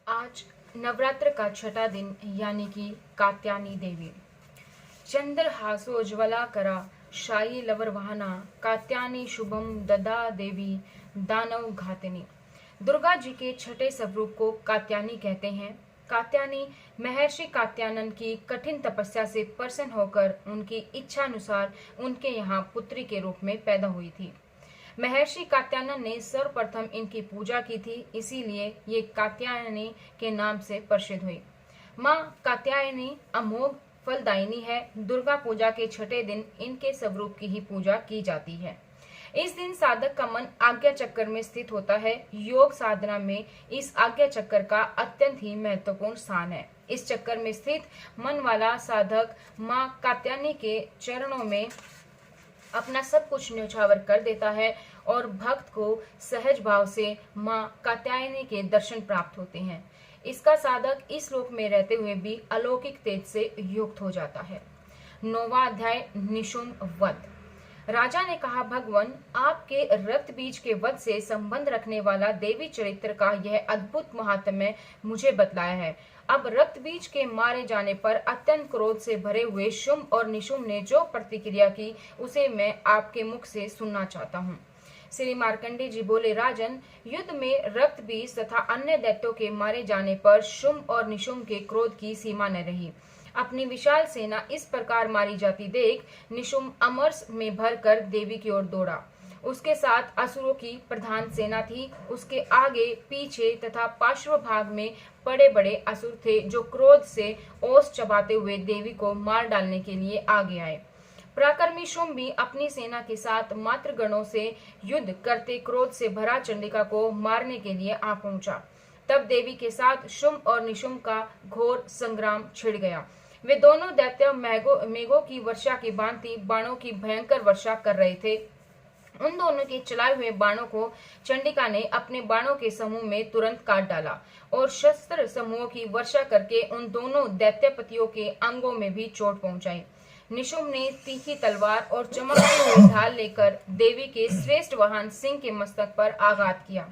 आज नवरात्र का छठा दिन यानी कि कात्यायनी देवी। चंद्रहासोज्ज्वला करा शायी लवर वाहना कात्यायनी शुभम ददा देवी दानव घातिनी। दुर्गा जी के छठे स्वरूप को कात्यायनी कहते हैं। कात्यायनी महर्षि कात्यायन की कठिन तपस्या से प्रसन्न होकर उनकी इच्छा अनुसार उनके यहाँ पुत्री के रूप में पैदा हुई थी। महर्षि कात्यायन ने सर्वप्रथम इनकी पूजा की थी, इसीलिए ये कात्यायनी के नाम से प्रसिद्ध हुई। माँ कात्यायनी अमोघ फलदायिनी है। दुर्गा पूजा के छठे दिन इनके स्वरूप की ही पूजा की जाती है। इस दिन साधक का मन आज्ञा चक्र में स्थित होता है। योग साधना में इस आज्ञा चक्र का अत्यंत ही महत्वपूर्ण स्थान है। इस चक्र में स्थित मन वाला साधक माँ कात्यायनी के चरणों में अपना सब कुछ न्यौछावर कर देता है और भक्त को सहज भाव से माँ कात्यायनी के दर्शन प्राप्त होते हैं। इसका साधक इस लोक में रहते हुए भी अलौकिक तेज से युक्त हो जाता है। 9वां अध्याय निशुम्भ वध। राजा ने कहा, भगवान, आपके रक्त बीज के वध से संबंध रखने वाला देवी चरित्र का यह अद्भुत महात्म्य मुझे बतलाया है। अब रक्त बीज के मारे जाने पर अत्यंत क्रोध से भरे हुए शुंभ और निशुम्भ ने जो प्रतिक्रिया की उसे मैं आपके मुख से सुनना चाहता हूँ। श्री मार्कंडेय जी बोले, राजन, युद्ध में रक्त बीज तथा अन्य दैत्यों के मारे जाने पर शुंभ और निशुम्भ के क्रोध की सीमा न रही। अपनी विशाल सेना इस प्रकार मारी जाती देख निशुम्भ अमरस में भरकर देवी की ओर दौड़ा। उसके साथ असुरों की प्रधान सेना थी। उसके आगे पीछे तथा पार्श्व भाग में बड़े बड़े असुर थे जो क्रोध से ओस चबाते हुए देवी को मार डालने के लिए आगे आए। पराक्रमी शुंभ भी अपनी सेना के साथ मात्र गणों से युद्ध करते क्रोध से भरा चंडिका को मारने के लिए आ पहुंचा। तब देवी के साथ शुंभ और निशुम्भ का घोर संग्राम छिड़ गया। वे दोनों दैत्य मेघों की वर्षा की भांति बाणों की भयंकर वर्षा कर रहे थे। उन दोनों के चलाए हुए बाणों को चंडिका ने अपने बाणों के समूह में तुरंत काट डाला और शस्त्र समूहों की वर्षा करके उन दोनों दैत्यपतियों के अंगों में भी चोट पहुंचाई। निशुम्भ ने तीखी तलवार और चमकती हुई ढाल लेकर देवी के श्रेष्ठ वाहन सिंह के मस्तक पर आघात किया।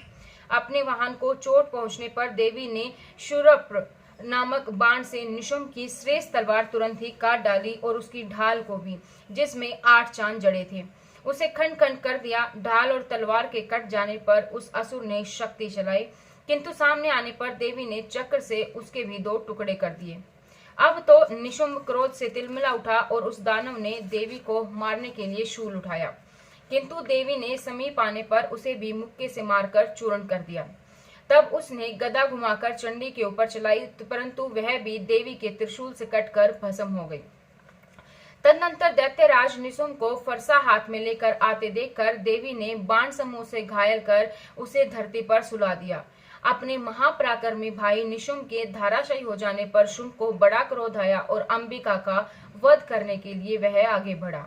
अपने वाहन को चोट पहुंचने पर देवी ने शूरप्र नामक बाण से निशुम्भ की श्रेष्ठ तलवार तुरंत ही काट डाली और उसकी ढाल को भी, जिसमें 8 चांद जड़े थे, उसे खंड खंड कर दिया। ढाल और तलवार के कट जाने पर उस असुर ने शक्ति चलाई, किंतु सामने आने पर देवी ने चक्र से उसके भी 2 टुकड़े कर दिए। अब तो निशुम्भ क्रोध से तिलमिला उठा और उस दानव ने देवी को मारने के लिए शूल उठाया, किंतु देवी ने समीप आने पर उसे भी मुक्के से मारकर चूर्ण कर दिया। तब उसने गदा घुमाकर चंडी के ऊपर चलाई, परंतु वह भी देवी के त्रिशूल से कटकर भस्म हो गई। तदनंतर दैत्यराज निशुम्भ को फरसा हाथ में लेकर आते देखकर देवी ने बाण समूह से घायल कर उसे धरती पर सुला दिया। अपने महापराक्रमी भाई निशुम्भ के धाराशायी हो जाने पर शुंभ को बड़ा क्रोध आया और अंबिका का वध करने के लिए वह आगे बढ़ा।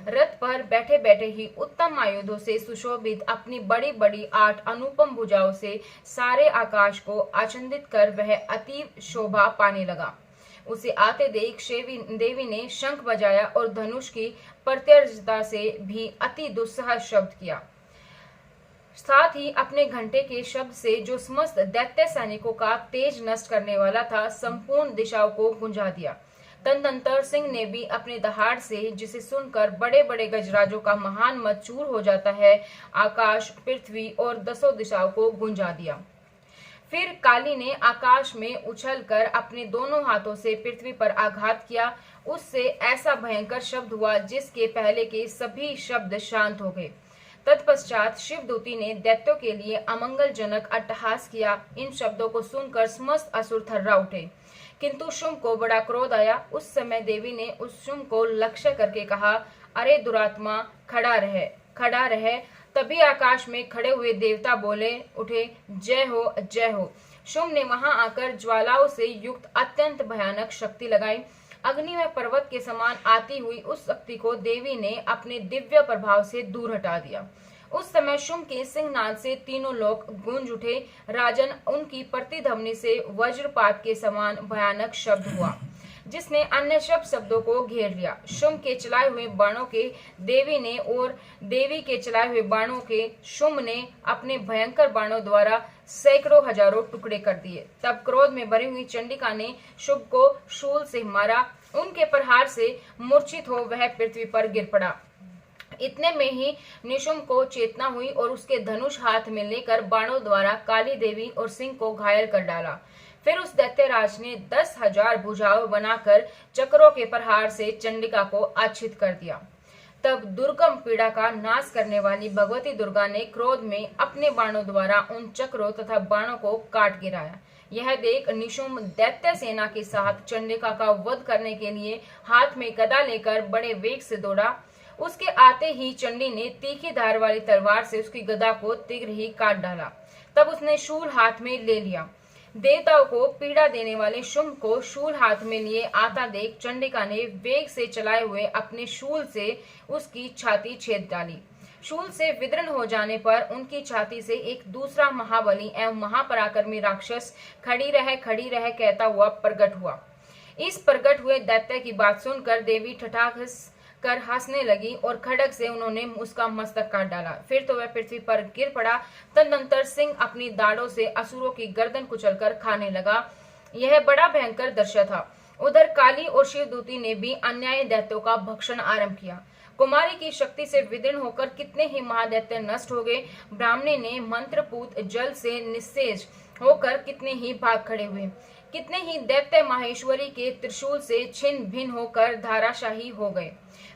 रथ पर बैठे बैठे ही उत्तम आयुधों से सुशोभित अपनी बड़ी बड़ी 8 अनुपम भुजाओं से सारे आकाश को आच्छादित कर वह अतीव शोभा पाने लगा। उसे आते देख देवी ने शंख बजाया और धनुष की प्रत्यर्जता से भी अति दुस्सह शब्द किया। साथ ही अपने घंटे के शब्द से, जो समस्त दैत्य सैनिकों का तेज नष्ट करने वाला था, संपूर्ण दिशाओं को गुंजा दिया। तदनंतर सिंह ने भी अपने दहाड़ से, जिसे सुनकर बड़े बड़े गजराजों का महान मत चूर हो जाता है, आकाश, पृथ्वी और 10 दिशाओं को गुंजा दिया। फिर काली ने आकाश में उछलकर अपने दोनों हाथों से पृथ्वी पर आघात किया। उससे ऐसा भयंकर शब्द हुआ जिसके पहले के सभी शब्द शांत हो गए। तत्पश्चात शिवदूती ने दैत्यों के लिए अमंगलजनक अट्टहास किया। इन शब्दों को सुनकर समस्त असुर थर्रा उठे, किंतु शुंभ को बड़ा क्रोध आया। उस समय देवी ने उस शुंभ को लक्ष्य करके कहा, अरे दुरात्मा, खड़ा रह, खड़ा रह। तभी आकाश में खड़े हुए देवता बोले उठे, जय हो, जय हो। शुंभ ने वहां आकर ज्वालाओं से युक्त अत्यंत भयानक शक्ति लगाई। अग्नि में पर्वत के समान आती हुई उस शक्ति को देवी ने अपने दिव्य प्रभाव से दूर हटा दिया। उस समय शुंभ के सिंहनाद से तीनों लोक गूंज उठे। राजन, उनकी प्रतिध्वनि से वज्रपात के समान भयानक शब्द हुआ। जिसने अन्य सब शब्दों को घेर लिया। शुंभ के चलाए हुए बाणों के देवी ने और देवी के चलाए हुए बाणों के शुंभ ने अपने भयंकर बाणों द्वारा सैकड़ों हजारों टुकड़े कर दिए। तब क्रोध में भरी हुई चंडिका ने शुंभ को शूल से मारा। उनके प्रहार से मूर्छित हो वह पृथ्वी पर गिर पड़ा। इतने में ही निशुंभ को चेतना हुई और उसके धनुष हाथ में लेकर बाणों द्वारा काली देवी और सिंह को घायल कर डाला। फिर उस दैत्यराज ने 10,000 भुजाओं बनाकर चक्रों के प्रहार से चंडिका को आच्छित कर दिया। तब दुर्गम पीड़ा का नाश करने वाली भगवती दुर्गा ने क्रोध में अपने बाणों द्वारा उन चक्रों तथा बाणों को काट गिराया। यह देख निशुंभ दैत्य सेना के साथ चंडिका का वध करने के लिए हाथ में गदा लेकर बड़े वेग से दौड़ा। उसके आते ही चंडी ने तीखी धार वाली तलवार से उसकी गदा को शीघ्र ही काट डाला। तब उसने शूल हाथ में ले लिया। देवताओं को पीड़ा देने वाले शुंभ को शूल हाथ में लिए आता देख चंडिका ने वेग से चलाए हुए अपने शूल से उसकी छाती छेद डाली। शूल से विदीर्ण हो जाने पर उनकी छाती से एक दूसरा महाबली एवं महापराक्रमी राक्षस खड़ी रह कहता हुआ प्रकट हुआ। इस प्रकट हुए दैत्य की बात सुनकर देवी ठठाक कर हंसने लगी और खड्ग से उन्होंने उसका मस्तक काट डाला। फिर तो वह पृथ्वी पर गिर पड़ा। तदनंतर सिंह अपनी दाढ़ों से असुरों की गर्दन कुचलकर खाने लगा। यह बड़ा भयंकर दृश्य था। उधर काली और शिवदूती ने भी अन्यायी दैत्यों का भक्षण आरंभ किया। कुमारी की शक्ति से विदीर्ण होकर कितने ही महादैत्य नष्ट हो गए। ब्राह्मणी ने मंत्रपूत जल से निस्तेज होकर कितने ही भाग खड़े हुए। कितने ही दैत्य माहेश्वरी के त्रिशूल से छिन्न भिन्न होकर धाराशाही हो गए।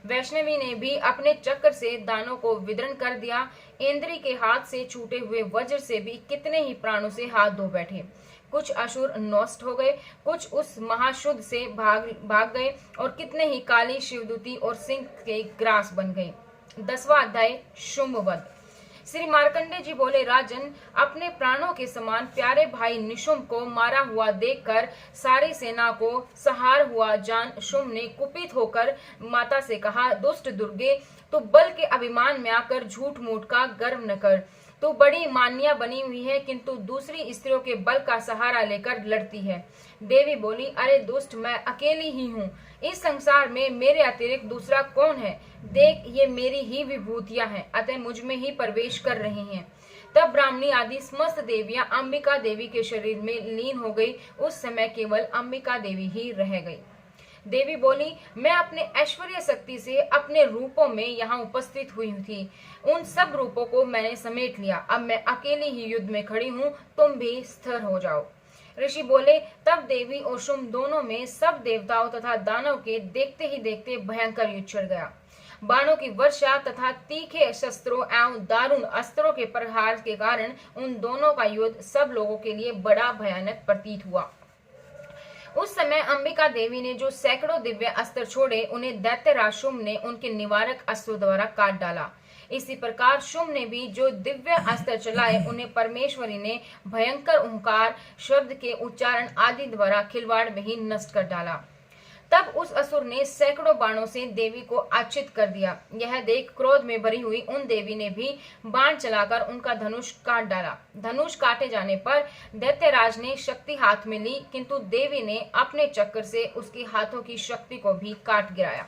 वैष्णवी ने भी अपने चक्र से दानों को विदीर्ण कर दिया। इंद्री के हाथ से छूटे हुए वज्र से भी कितने ही प्राणों से हाथ धो बैठे। कुछ असुर नष्ट हो गए, कुछ उस महाशुद्ध से भाग गए और कितने ही काली शिवदूती और सिंह के ग्रास बन गए। 10वां अध्याय शुंभवध। श्री मार्कंडे जी बोले, राजन, अपने प्राणों के समान प्यारे भाई निशुंभ को मारा हुआ देखकर सारी सेना को संहार हुआ जान शुंभ ने कुपित होकर माता से कहा, दुष्ट दुर्गे, तू बल के अभिमान में आकर झूठ मूठ का गर्व न कर। तू बड़ी मान्या बनी हुई है, किंतु दूसरी स्त्रियों के बल का सहारा लेकर लड़ती है। देवी बोली, अरे दुष्ट, मैं अकेली ही हूँ। इस संसार में मेरे अतिरिक्त दूसरा कौन है? देख, ये मेरी ही विभूतियां हैं, अतः मुझ में ही प्रवेश कर रही हैं। तब ब्राह्मणी आदि समस्त देवियां अंबिका देवी के शरीर में लीन हो गई। उस समय केवल अंबिका देवी ही रह गई। देवी बोली, मैं अपने ऐश्वर्य शक्ति से अपने रूपों में यहाँ उपस्थित हुई थी। उन सब रूपों को मैंने समेट लिया। अब मैं अकेली ही युद्ध में खड़ी हूँ, तुम भी स्थिर हो जाओ। ऋषि बोले, तब देवी और शुंभ दोनों में सब देवताओं तथा दानव के देखते ही देखते भयंकर युद्ध छिड़ गया। बाणों की वर्षा तथा तीखे शस्त्रों एवं दारुण अस्त्रों के प्रहार के कारण उन दोनों का युद्ध सब लोगों के लिए बड़ा भयानक प्रतीत हुआ। उस समय अंबिका देवी ने जो सैकड़ों दिव्य अस्त्र छोड़े, उन्हें दैत्यराज शुंभ ने उनके निवारक अस्त्रों द्वारा काट डाला। इसी प्रकार शुंभ ने भी जो दिव्य अस्त्र चलाए, उन्हें परमेश्वरी ने भयंकर ओंकार शब्द के उच्चारण आदि द्वारा खिलवाड़ में ही नष्ट कर डाला। तब उस असुर ने सैकड़ों बाणों से देवी को आच्छित कर दिया। यह देख क्रोध में भरी हुई उन देवी ने भी बाण चलाकर उनका धनुष काट डाला। धनुष काटे जाने पर दैत्यराज ने शक्ति हाथ में ली, किंतु देवी ने अपने चक्र से उसके हाथों की शक्ति को भी काट गिराया।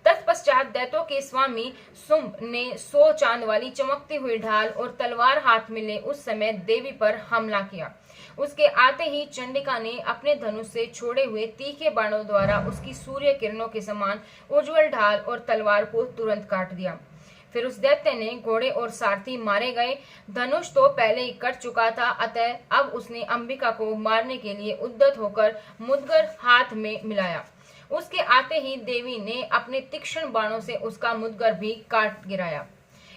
तत्पश्चात दैत्यों के स्वामी शुंभ ने 100 चांद वाली चमकती हुई ढाल और तलवार हाथ में ले उस समय देवी पर हमला किया। उसके आते ही चंडिका ने अपने धनुष से छोड़े हुए तीखे बाणों द्वारा उसकी सूर्य किरणों के समान उज्जवल ढाल और तलवार को तुरंत काट दिया। फिर उस दैत्य ने घोड़े और सारथी मारे गए। धनुष तो पहले ही कट चुका था, अतः अब उसने अंबिका को मारने के लिए उद्यत होकर मुद्गर हाथ में मिलाया। उसके आते ही देवी ने अपने तीक्ष्ण बाणों से उसका मुद्गर भी काट गिराया।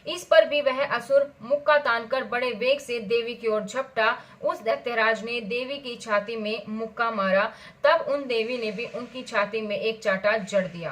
इस पर भी वह असुर मुक्का तानकर बड़े वेग से देवी की ओर झपटा। उस दैत्यराज ने देवी की छाती में मुक्का मारा। तब उन देवी ने भी उनकी छाती में एक चाटा जड़ दिया।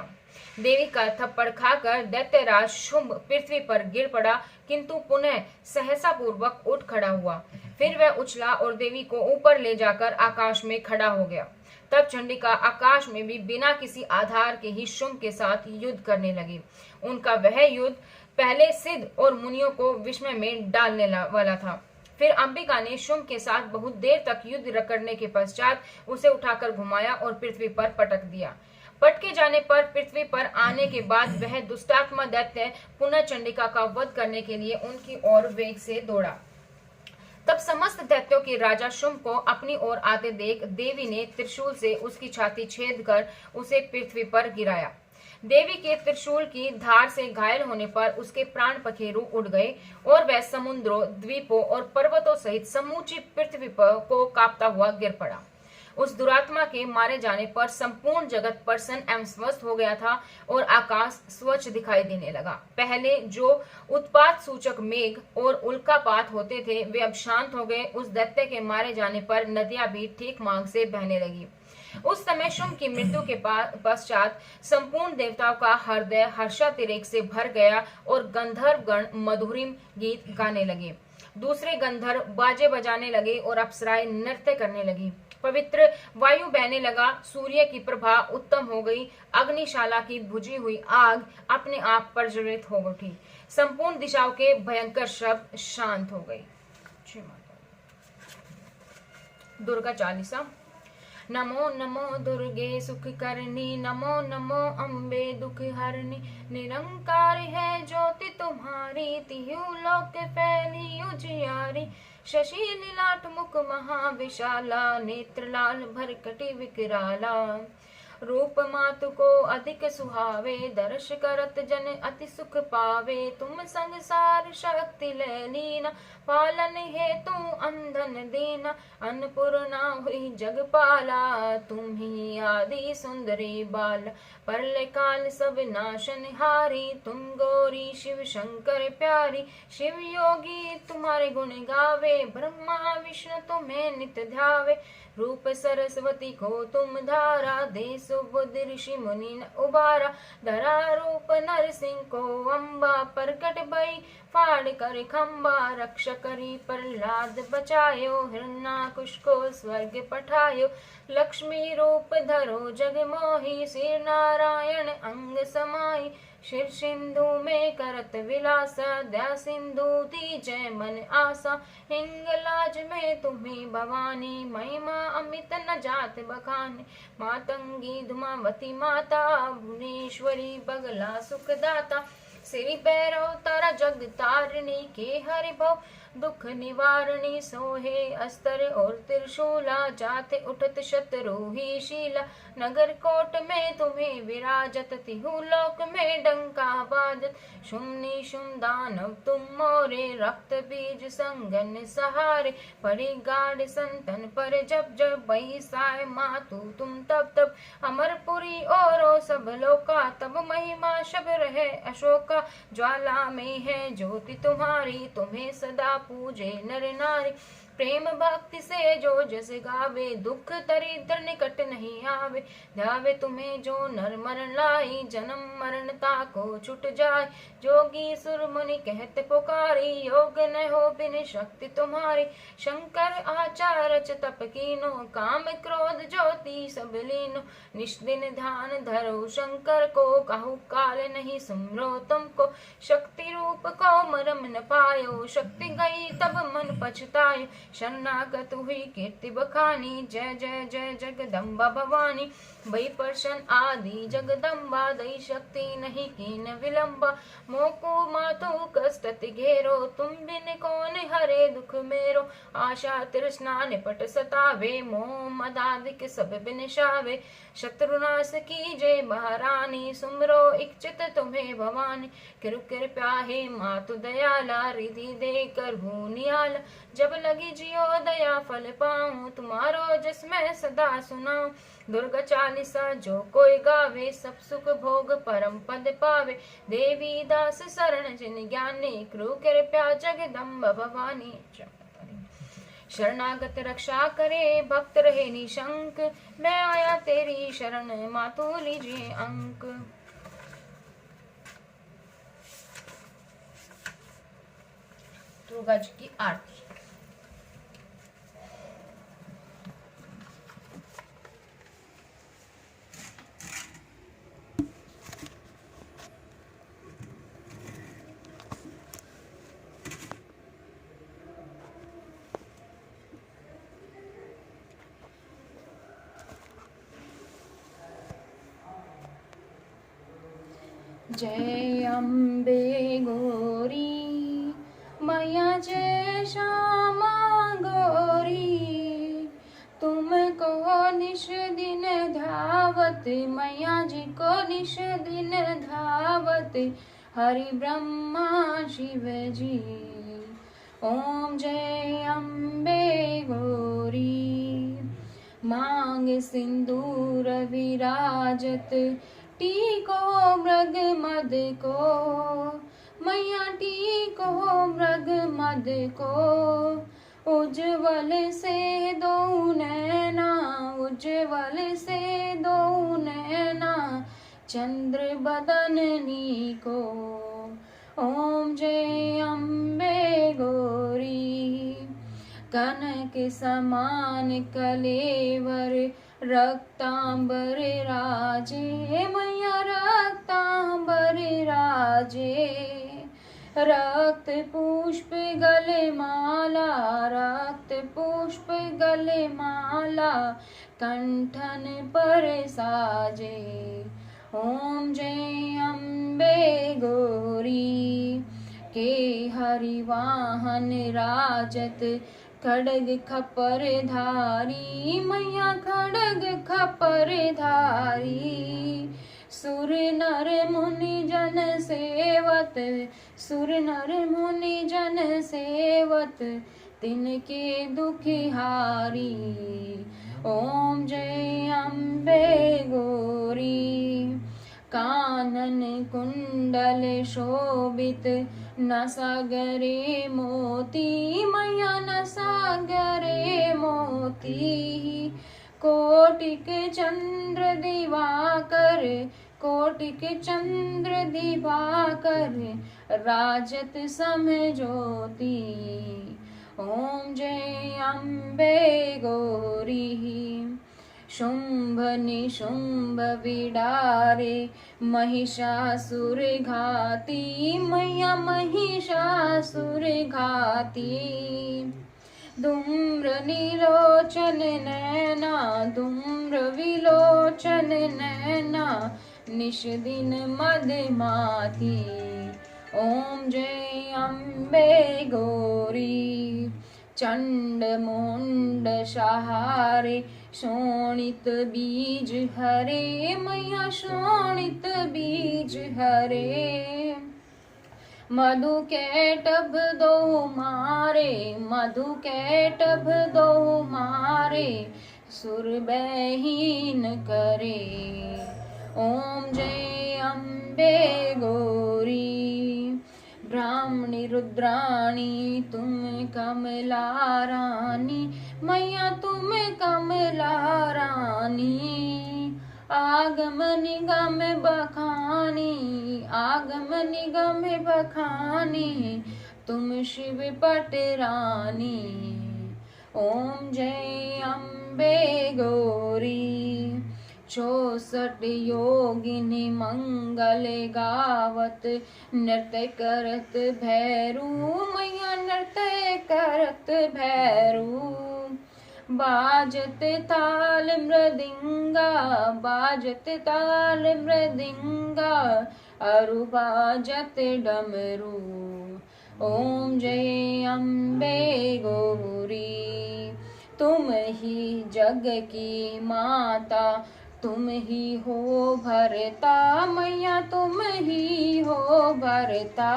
देवी का थप्पड़ खाकर दैत्यराज शुंभ पृथ्वी पर गिर पड़ा, किंतु पुनः सहसा पूर्वक उठ खड़ा हुआ। फिर वह उछला और देवी को ऊपर ले जाकर आकाश में खड़ा हो गया। तब चंडिका आकाश में भी बिना किसी आधार के ही शुंभ के साथ युद्ध करने लगी। उनका वह युद्ध पहले सिद्ध और मुनियों को विस्मय में डालने वाला था। फिर अंबिका ने शुंभ के साथ बहुत देर तक युद्ध करने के पश्चात उसे उठाकर घुमाया और पृथ्वी पर पटक दिया। पटके जाने पर पृथ्वी पर आने के बाद वह दुष्टात्मा दैत्य पुनः चंडिका का वध करने के लिए उनकी ओर वेग से दौड़ा। तब समस्त दैत्यों के राजा शुंभ को अपनी ओर आते देख देवी ने त्रिशूल से उसकी छाती छेद कर उसे पृथ्वी पर गिराया। देवी के त्रिशूल की धार से घायल होने पर उसके प्राण पखेरु उड़ गए और वह समुद्रों, द्वीपों और पर्वतों सहित समूची पृथ्वी को कांपता हुआ गिर पड़ा। उस दुरात्मा के मारे जाने पर संपूर्ण जगत प्रसन्न एवं स्वस्थ हो गया था और आकाश स्वच्छ दिखाई देने लगा। पहले जो उत्पात सूचक मेघ और उल्कापात होते थे वे अब शांत हो गए। उस दैत्य के मारे जाने पर नदियां भी ठीक मार्ग से बहने लगी। उस समय शुंभ की मृत्यु के पश्चात संपूर्ण देवताओं का हृदय हर्षातिरेक से भर गया और गंधर्व गण मधुरिम गीत गाने लगे। दूसरे गंधर्व बाजे बजाने लगे और अप्सराएं नृत्य करने लगी। पवित्र वायु बहने लगा, सूर्य की प्रभा उत्तम हो गई, अग्निशाला की बुझी हुई आग अपने आप प्रज्वलित हो उठी, संपूर्ण दिशाओं के भयंकर शब्द शांत हो गई। दुर्गा चालीसा। नमो नमो दुर्गे सुख करनी, नमो नमो अम्बे दुख हरनी, निरंकार है ज्योति तुम्हारी, तिहु लोक फैली उजियारी, शशि लीलाट मुख महाविशाला, नेत्र लाल भरकटी विकराला, रूप मातु को अधिक सुहावे, दर्श करत जन अति सुख पावे, तुम संसार शक्ति ले लीना, पालन है तू अंधन दीना, अन्नपूर्णा हुई जगपाला, तुम ही आदि सुंदरी बाल, परले काल सब नाशन हारी, तुम गौरी शिव शंकर प्यारी, शिव योगी तुम्हारे गुण गावे, ब्रह्मा विष्णु तुम्हें नित्य ध्यावे, रूप सरस्वती को तुम धारा, दे सुबुद्धि ऋषि मुनि उबारा, धरा रूप नरसिंह को अम्बा, प्रकट भई फाड़ कर खम्बा, रक्ष करी प्रहलाद बचायो, हिरण्याकुश को स्वर्ग पठायो, लक्ष्मी रूप धरो जग मोही, सिर नारायण अंग समाई, शिर सिंधु में करत विलासा, दया सिंधु दीजय मन आशा, हिंगलाज में तुम्ही भवानी, महिमा अमित न जात बखानी, मातंगी धुमावती माता, भुवनेश्वरी बगला सुखदाता, श्री भैरव तारा जग तारिणी, के हरि भव दुख निवारणी, सोहे अस्त्र और त्रिशूला, जाते उठत शत्रुही शीला, नगर कोट में तुम्हें विराजत, तिहु लोक में डंका बाजत, शुम्नि शुम दानव तुम मोरे, रक्त बीज संगन सहारे, पड़ी गाढ़ संतन पर जब जब, बही साय मातु तुम तब तब, अमरपुरी और सब लोका, तब महिमा शब रहे अशोका, ज्वाला में है ज्योति तुम्हारी, तुम्हें सदा पूजे नर नारी, प्रेम भक्ति से जो जस गावे, दुख दरिद्र निकट नहीं आवे, ध्यावे तुम्हें जो नर मरण लाई, जन्म मरणता को छुट जाए, जोगी सुर मुनि कहत पुकारी, योग न हो बिन शक्ति तुम्हारी, शंकर आचार तप कीनो, काम क्रोध ज्योति सब लीनो, निष्दिन ध्यान धरो शंकर को, कहु काल नहीं सुमरो तुमको, शक्ति रूप को मरम न पायो, शक्ति गई तब मन पछतायो, शरणागत हुई कीर्ति बखानी, जय जय जय जगदम्बा भवानी, भई प्रसन्न आदि जगदम्बा, दई शक्ति नहीं कीन विलंबा, मोको मातु कष्ट घेरो, तुम बिन कौन हरे दुख मेरो, आशा तृष्णा निपट सतावे, मोह मदादिक सब बिनशावे, शत्रुनाश कीजे महारानी, सुमरो इच्छित तुम्हें भवानी, कृपा हे मातु दयाला, रिधि दे कर नियाला, जब लगी जियो दया फल पाऊं, तुम्हारो जस मैं सदा सुनाऊं, दुर्गा चालीसा जो कोई गावे, सब सुख भोग परम पद पावे, देवी दास शरण जिन ज्ञानी, कृपा जगदम्ब भवानी, शरणागत रक्षा करे भक्त रहे निशंक, मैं आया तेरी शरण मातु लीजिए अंक। दुर्गा जी की आरती। जय अम्बे गौरी मैया जय श्यामा गौरी, तुमको निश दिन धावत मैया जी को निश दिन धावत हरि ब्रह्मा शिव जी। ओम जय अम्बे गौरी। मांग सिंदूर विराजत टीको मृग मद को, मैया टीको मृग मद को, उज्ज्वल से दो नैना, उज्ज्वल से दो नैना, चंद्र बदननी को। ओम जय अम्बे गौरी। कनक समान कलेवर रक्तांबर राजे, मैया रक्तांबर राजे, रक्त पुष्प गले माला, रक्त पुष्प गले माला, कंठन पर साजे। ओम जय अम्बे गौरी। के हरिवाहन राजत खड़ग खपर धारी, मैया खड़ग खपर धारी, सुर नर मुनि जन सेवत, सुर नर मुनि जन सेवत, तिनके दुखिहारी। ओम जय अम्बे गौरी। कानन कुंडल शोभित नसागरे मोती, मैया नसागरे मोती, कोटिक चंद्र दिवाकर, कोटिक चंद्र दिवाकर, राजत समज्योति। ओम जय अम्बे गौरी। शुंभ निशुंभ विडारे महिषासुर घाती, मैया महिषासुर घाती, धूम्र नीलोचन नैना, धूम्र विलोचन नैना, निश दिन मदमाती। ओम जय अम्बे गौरी। चंड मुंड सहारे शोणित बीज हरे, मैया शोणित बीज हरे, मधु कैटभ दो मारे, मधु कैटभ दो मारे, सुर बहीन करे। ओम जय अम्बे गौरी। ब्राह्मणी रुद्राणी तुम कमला रानी, मैया तुम कमला रानी, आगम निगम बखानी, आगम निगम बखानी, तुम शिव पट रानी। ओम जय अम्बे गौरी। 64 योगिनी मंगल गावत, नृत्य करत भैरू, मैया नृत्य करत भैरू, बाजत ताल मृदिंगा, बाजत ताल मृदिंगा, अरु बाजत डमरू। ओम जय अम्बे गौरी। तुम ही जग की माता, तुम ही हो भरता, मैया तुम ही हो भरता,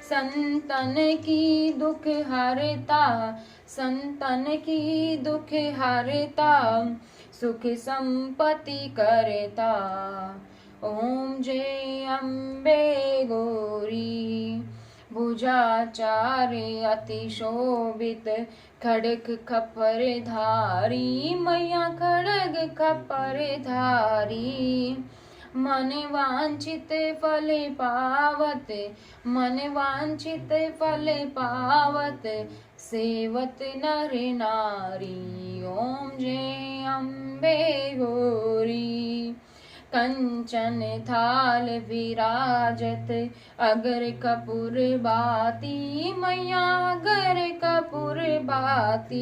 संतन की दुख हरता, संतन की दुख हरता, सुख संपत्ति करता। ओम जय अम्बे गौरी। भुजाचार्य अति शोभित खड़ग खपर धारी, मैया खड़ग खपर धारी, मन वांछित फल पावत, मन वांछित फल पावत, सेवत नर नारी। ओम जय अम्बे गौरी। कंचन थाल विराजत अगर कपूर बाती, मैया अगर कपूर बाती,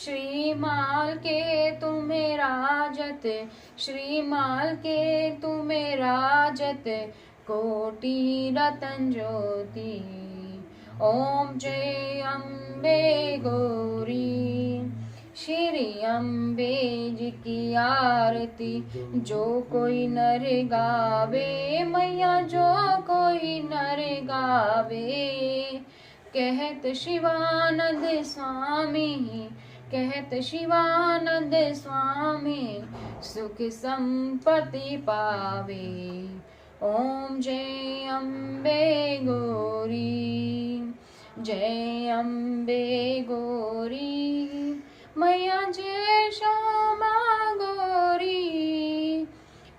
श्रीमाल के तुम्हें राजत, श्रीमाल के तुम्हें राजत, कोटि रतन ज्योति। ओम जय अम्बे गौरी। श्री अम्बे जी की आरती जो कोई नर गावे, मैया जो कोई नर गावे। कहत शिवानंद स्वामी, कहत शिवानंद स्वामी, सुख संपत्ति पावे। ओम जय अम्बे गौरी, जय अम्बे गौरी। मैया जय श्यामा गौरी,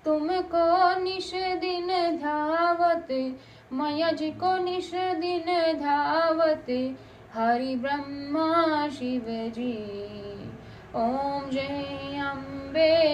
तुमको निश दिन ध्यावत, मैया जी को निश दिन धावत, हरि ब्रह्मा शिव जी। ओम जय अम्बे